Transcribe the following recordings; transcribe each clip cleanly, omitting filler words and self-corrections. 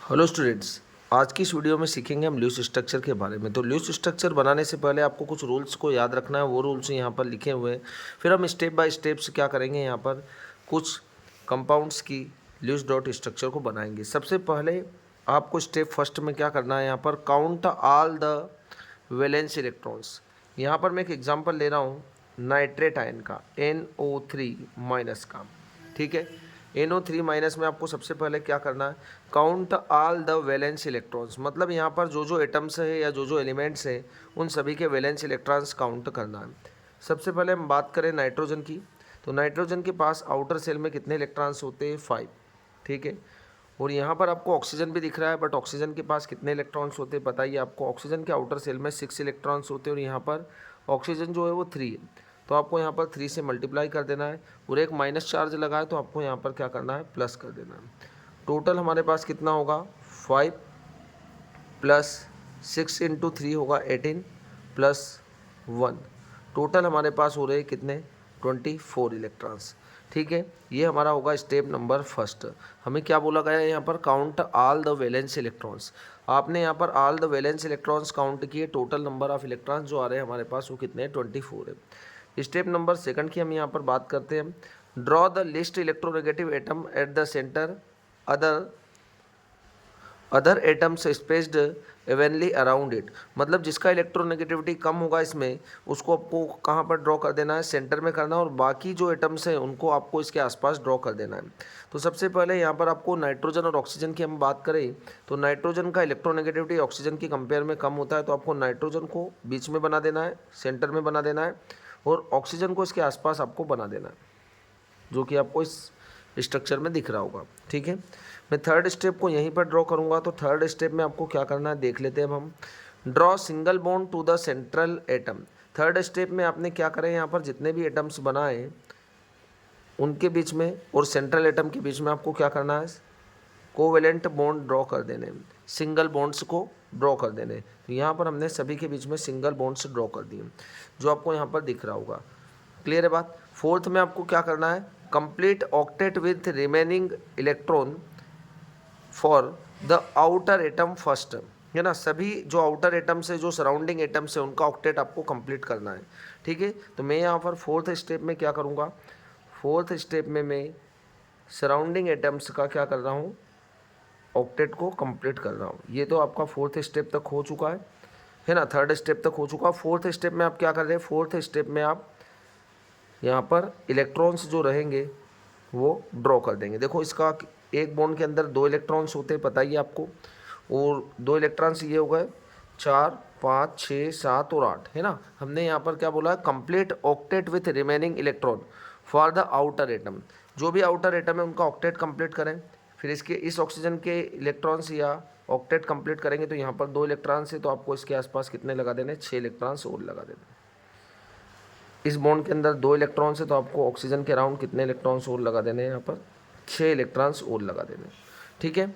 Hello students, आज की इस वीडियो में सीखेंगे हम लूज स्ट्रक्चर के बारे में। तो लूज स्ट्रक्चर बनाने से पहले आपको कुछ रूल्स को याद रखना है, वो रूल्स यहाँ पर लिखे हुए हैं। फिर हम स्टेप बाय स्टेप्स क्या करेंगे, यहाँ पर कुछ कंपाउंड्स की लूज डॉट स्ट्रक्चर को बनाएंगे। सबसे पहले आपको स्टेप फर्स्ट में क्या करना है, यहाँ पर count all the valence electrons. यहाँ पर मैं एक एग्जाम्पल ले रहा हूँ नाइट्रेट आयन का, NO3 माइनस का। ठीक है, NO3 माइनस में आपको सबसे पहले क्या करना है, count all the valence electrons. मतलब यहाँ पर जो जो एटम्स है या जो जो एलिमेंट्स हैं उन सभी के वैलेंस इलेक्ट्रॉन्स काउंट करना है। सबसे पहले हम बात करें नाइट्रोजन की, तो नाइट्रोजन के पास आउटर सेल में कितने इलेक्ट्रॉन्स होते हैं, 5। ठीक है, और यहाँ पर आपको ऑक्सीजन भी दिख रहा है, बट ऑक्सीजन के पास कितने इलेक्ट्रॉन्स होते हैं बताइए आपको। ऑक्सीजन के आउटर सेल में 6 इलेक्ट्रॉन्स होते हैं और यहाँ पर ऑक्सीजन जो है वो 3 है। तो आपको यहाँ पर 3 से मल्टीप्लाई कर देना है और एक माइनस चार्ज लगा है तो आपको यहाँ पर क्या करना है, प्लस कर देना है। टोटल हमारे पास कितना होगा, 5 प्लस 6 इंटू 3 होगा 18 प्लस 1। टोटल हमारे पास हो रहे कितने, 24 इलेक्ट्रॉन्स। ठीक है, ये हमारा होगा स्टेप नंबर फर्स्ट। हमें क्या बोला गया है यहाँ पर, count all the valence electrons. आपने यहाँ पर all the valence electrons count किए, टोटल नंबर ऑफ इलेक्ट्रॉन्स जो आ रहे हैं हमारे पास वो कितने हैं, 24 है। स्टेप नंबर सेकंड की हम यहाँ पर बात करते हैं। Draw the list electronegative atom at the centre, other atoms spaced evenly around it. मतलब जिसका इलेक्ट्रोनेगेटिविटी कम होगा इसमें, उसको आपको कहाँ पर ड्रॉ कर देना है, सेंटर में करना है, और बाकी जो एटम्स हैं उनको आपको इसके आसपास ड्रॉ कर देना है। तो सबसे पहले यहाँ पर आपको नाइट्रोजन और ऑक्सीजन की हम बात करें तो नाइट्रोजन का इलेक्ट्रोनेगेटिविटी ऑक्सीजन की कंपेयर में कम होता है, तो आपको नाइट्रोजन को बीच में बना देना है, सेंटर में बना देना है, और ऑक्सीजन को इसके आसपास आपको बना देना है, जो कि आपको इस स्ट्रक्चर में दिख रहा होगा। ठीक है, मैं थर्ड स्टेप को यहीं पर ड्रॉ करूंगा। तो थर्ड स्टेप में आपको क्या करना है देख लेते हैं अब हम। Draw single bond to the central atom. Third step में आपने क्या करें, यहाँ पर जितने भी एटम्स बनाए उनके बीच में और सेंट्रल एटम के बीच में आपको क्या करना है, कोवेलेंट बॉन्ड ड्रॉ कर देने, सिंगल बॉन्ड्स को ड्रॉ कर देने। तो यहाँ पर हमने सभी के बीच में सिंगल बॉन्ड्स ड्रॉ कर दिए, जो आपको यहाँ पर दिख रहा होगा। क्लियर है बात। फोर्थ में आपको क्या करना है, complete octet with remaining electron for the outer atom first. है ना, सभी जो आउटर एटम्स है, जो सराउंडिंग एटम्स है, उनका ऑक्टेट आपको कंप्लीट करना है। ठीक है, तो मैं यहाँ पर फोर्थ स्टेप में क्या करूँगा, फोर्थ स्टेप में मैं सराउंडिंग एटम्स का क्या कर रहा हूँ, ऑक्टेट को कंप्लीट कर रहा हूँ। ये तो आपका फोर्थ स्टेप तक हो चुका है ना, थर्ड स्टेप तक हो चुका। फोर्थ स्टेप में आप क्या कर रहे हैं, फोर्थ स्टेप में आप यहाँ पर इलेक्ट्रॉन्स जो रहेंगे वो ड्रॉ कर देंगे। देखो इसका एक बॉन्ड के अंदर 2 इलेक्ट्रॉन्स होते हैं, पता ही आपको, और 2 इलेक्ट्रॉन्स ये हो गए 4 5 6 7 और 8, है ना। हमने यहाँ पर क्या बोला है, complete octet with remaining electron for the outer atom. जो भी आउटर एटम है उनका ऑक्टेट कंप्लीट करें। फिर इसके इस ऑक्सीजन के इलेक्ट्रॉन्स या ऑक्टेट कंप्लीट करेंगे तो यहाँ पर 2 इलेक्ट्रॉन्स है, तो आपको इसके आसपास कितने लगा देने, 6 इलेक्ट्रॉन्स और लगा देने। इस बॉन्ड के अंदर 2 इलेक्ट्रॉन्स है, तो आपको ऑक्सीजन के अराउंड कितने इलेक्ट्रॉन्स और लगा देने हैं, यहाँ पर 6 इलेक्ट्रॉन्स और लगा देने। ठीक है,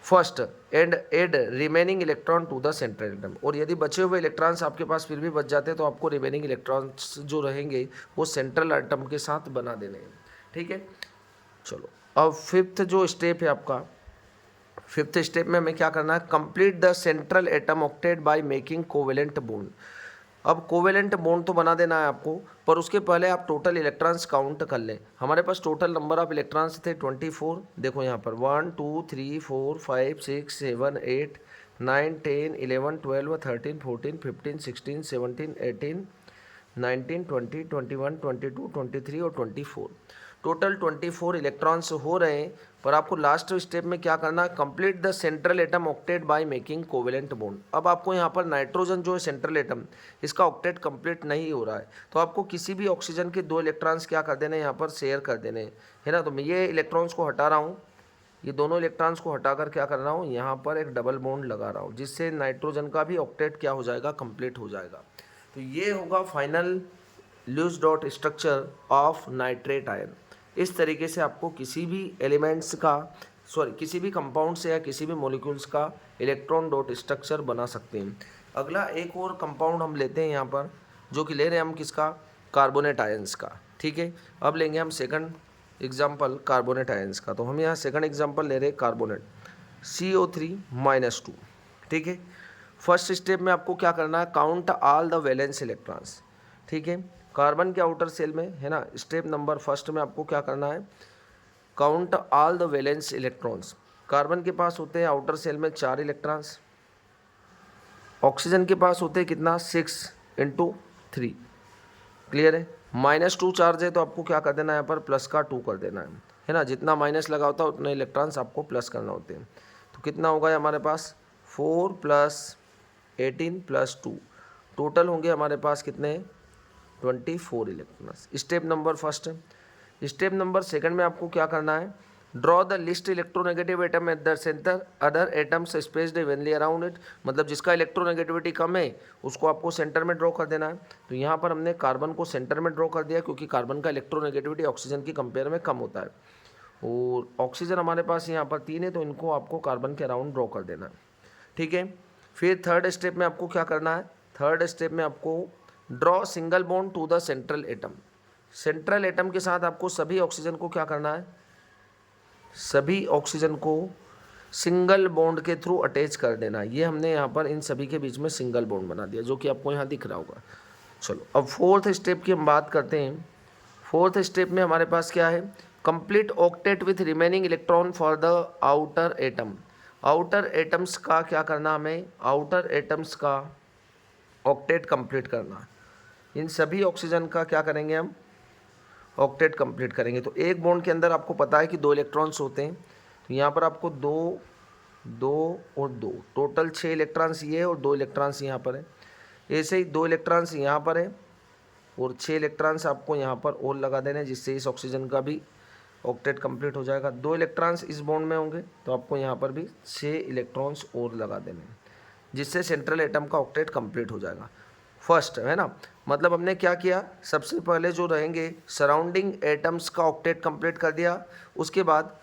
first and add remaining electron to the central atom. और यदि बचे हुए इलेक्ट्रॉन्स आपके पास फिर भी बच जाते हैं तो आपको रिमेनिंग इलेक्ट्रॉन्स जो रहेंगे वो सेंट्रल एटम के साथ बना देने हैं। ठीक है, चलो अब फिफ्थ जो स्टेप है आपका, फिफ्थ स्टेप में हमें क्या करना है, complete the central atom octet by making covalent bond. अब कोवेलेंट बॉन्ड तो बना देना है आपको, पर उसके पहले आप टोटल इलेक्ट्रॉन्स काउंट कर लें। हमारे पास टोटल नंबर ऑफ इलेक्ट्रॉन्स थे 24। देखो यहाँ पर 1 2 3 4 5 6 7 8 9 10 11 12 13 14 15 16 17 18 19 20 21 22 23 और 24। टोटल 24 इलेक्ट्रॉन्स हो रहे हैं, पर आपको लास्ट स्टेप में क्या करना है, complete the central atom octet by making covalent bond. अब आपको यहाँ पर नाइट्रोजन जो है सेंट्रल एटम, इसका ऑक्टेट कंप्लीट नहीं हो रहा है, तो आपको किसी भी ऑक्सीजन के 2 इलेक्ट्रॉन्स क्या कर देने, यहाँ पर शेयर कर देने, है ना। तो मैं ये इलेक्ट्रॉन्स को हटा रहा हूँ, ये दोनों इलेक्ट्रॉन्स को हटाकर क्या कर रहा हूँ, यहाँ पर एक डबल बॉन्ड लगा रहा हूँ, जिससे नाइट्रोजन का भी ऑक्टेट क्या हो जाएगा, कंप्लीट हो जाएगा। तो ये होगा final Lewis dot structure of nitrate ion. इस तरीके से आपको किसी भी एलिमेंट्स का, किसी भी कंपाउंड से या किसी भी मॉलिक्यूल्स का इलेक्ट्रॉन डॉट स्ट्रक्चर बना सकते हैं। अगला एक और कंपाउंड हम लेते हैं यहाँ पर, जो कि ले रहे हैं हम किसका, कार्बोनेट आयंस का। ठीक है, अब लेंगे हम सेकंड एग्जाम्पल कार्बोनेट आयंस का। तो हम यहाँ सेकंड एग्जाम्पल ले रहे हैं कार्बोनेट। CO3-2। ठीक है, फर्स्ट स्टेप में आपको क्या करना है, count all the valence electrons. ठीक है, कार्बन के आउटर सेल में है ना, स्टेप नंबर फर्स्ट में आपको क्या करना है, count all the valence electrons. Carbon के पास होते हैं आउटर सेल में 4 इलेक्ट्रॉन्स, ऑक्सीजन के पास होते हैं कितना, 6 × 3। क्लियर है, -2 चार्ज है तो आपको क्या कर देना है, यहाँ पर प्लस का 2 कर देना है ना, जितना माइनस लगा होता है उतने इलेक्ट्रॉन्स आपको प्लस करना होते हैं। तो कितना होगा हमारे पास, 4 + 18 + 2, टोटल होंगे हमारे पास कितने, 24 electrons. Step number first. Step number second में आपको क्या करना है, draw the list electronegative atom at the centre, other atoms spaced evenly around it. मतलब जिसका इलेक्ट्रोनेगेटिविटी कम है उसको आपको सेंटर में ड्रॉ कर देना है। तो यहाँ पर हमने कार्बन को सेंटर में ड्रॉ कर दिया क्योंकि कार्बन का इलेक्ट्रोनेगेटिविटी ऑक्सीजन की कंपेयर में कम होता है, और ऑक्सीजन हमारे पास यहाँ पर 3 है तो इनको आपको कार्बन के अराउंड ड्रॉ कर देना है। ठीक है, फिर थर्ड स्टेप में आपको क्या करना है, थर्ड स्टेप में आपको draw single bond to the central atom. Central atom के साथ आपको सभी ऑक्सीजन को क्या करना है, सभी ऑक्सीजन को सिंगल बॉन्ड के थ्रू अटैच कर देना है। ये हमने यहाँ पर इन सभी के बीच में सिंगल बॉन्ड बना दिया जो कि आपको यहाँ दिख रहा होगा। चलो अब फोर्थ स्टेप की हम बात करते हैं। फोर्थ स्टेप में हमारे पास क्या है, complete octet with remaining electron for the outer atom. Outer atoms का क्या करना, हमें आउटर एटम्स का ऑक्टेट कंप्लीट करना। इन सभी ऑक्सीजन का क्या करेंगे हम, ऑक्टेट कंप्लीट करेंगे। तो एक बॉन्ड के अंदर आपको पता है कि 2 इलेक्ट्रॉन्स होते हैं, तो यहाँ पर आपको 2 2 और 2, टोटल 6 इलेक्ट्रॉन्स ये है और 2 इलेक्ट्रॉन्स यहाँ पर है। ऐसे ही 2 इलेक्ट्रॉन्स यहाँ पर है और 6 इलेक्ट्रॉन्स आपको यहाँ पर और लगा देने, जिससे इस ऑक्सीजन का भी ऑक्टेट कंप्लीट हो जाएगा। 2 इलेक्ट्रॉन्स इस बॉन्ड में होंगे तो आपको यहाँ पर भी 6 इलेक्ट्रॉन्स और लगा देने, जिससे सेंट्रल एटम का ऑक्टेट कंप्लीट हो जाएगा। फर्स्ट है ना, मतलब हमने क्या किया, सबसे पहले जो रहेंगे सराउंडिंग एटम्स का ऑक्टेट कंप्लीट कर दिया। उसके बाद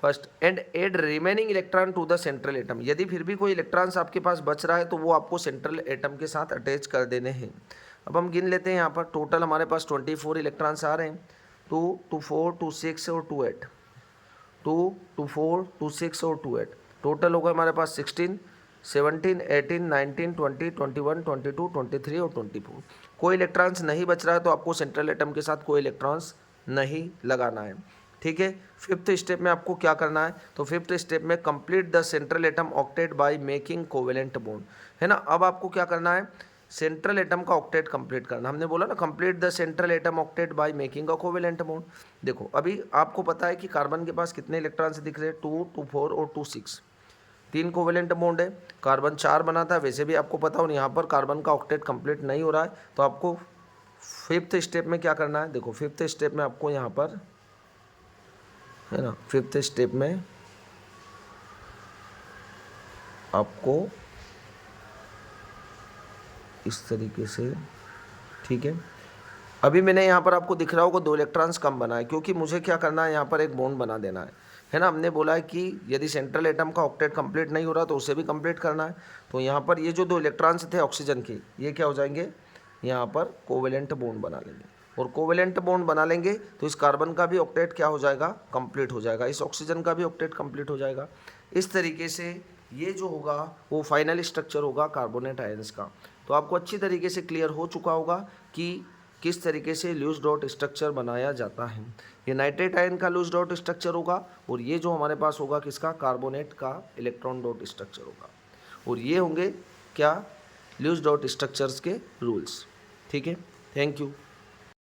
first and add remaining electron to the central atom. यदि फिर भी कोई इलेक्ट्रॉन्स आपके पास बच रहा है तो वो आपको सेंट्रल एटम के साथ अटैच कर देने हैं। अब हम गिन लेते हैं, यहाँ पर टोटल हमारे पास 24 इलेक्ट्रॉन्स आ रहे हैं, 2 2 4 2 6 और 2 8, 2 2 4 2 6 और 2 8, टोटल होगा हमारे पास 16 17 18 19 20 21 22 23 और 24। कोई इलेक्ट्रॉन्स नहीं बच रहा है तो आपको सेंट्रल एटम के साथ कोई इलेक्ट्रॉन्स नहीं लगाना है। ठीक है, फिफ्थ स्टेप में आपको क्या करना है, तो फिफ्थ स्टेप में complete the central atom octet by making covalent bond, है ना। अब आपको क्या करना है, सेंट्रल एटम का ऑक्टेट कंप्लीट करना। हमने बोला ना complete the central atom octet by making a covalent bond. देखो अभी आपको पता है कि कार्बन के पास कितने इलेक्ट्रॉन्स दिख रहे हैं, 2 2 4 और 2 6, 3 कोवेलेंट बॉन्ड है। कार्बन 4 बना था वैसे भी आपको पता हो, यहाँ पर कार्बन का ऑक्टेट कंप्लीट नहीं हो रहा है, तो आपको फिफ्थ स्टेप में क्या करना है, देखो फिफ्थ स्टेप में आपको यहाँ पर है ना, फिफ्थ स्टेप में आपको इस तरीके से, ठीक है। अभी मैंने यहाँ पर आपको दिख रहा होगा 2 इलेक्ट्रॉन्स कम बना है, क्योंकि मुझे क्या करना है, यहाँ पर एक बॉन्ड बना देना है ना। हमने बोला है कि यदि सेंट्रल एटम का ऑक्टेट कंप्लीट नहीं हो रहा तो उसे भी कंप्लीट करना है। तो यहाँ पर ये जो 2 इलेक्ट्रॉन्स थे ऑक्सीजन के, ये क्या हो जाएंगे, यहाँ पर कोवेलेंट बॉन्ड बना लेंगे, और कोवेलेंट बॉन्ड बना लेंगे तो इस कार्बन का भी ऑक्टेट क्या हो जाएगा, कंप्लीट हो जाएगा, इस ऑक्सीजन का भी ऑक्टेट कंप्लीट हो जाएगा। इस तरीके से ये जो होगा वो फाइनल स्ट्रक्चर होगा कार्बोनेट आयंस का। तो आपको अच्छी तरीके से क्लियर हो चुका होगा कि किस तरीके से लूज डॉट स्ट्रक्चर बनाया जाता है। ये नाइट्रेट आयन का लूज डॉट स्ट्रक्चर होगा, और ये जो हमारे पास होगा किसका, कार्बोनेट का इलेक्ट्रॉन डॉट स्ट्रक्चर होगा, और ये होंगे क्या, लूज डॉट स्ट्रक्चर्स के रूल्स। ठीक है, थैंक यू।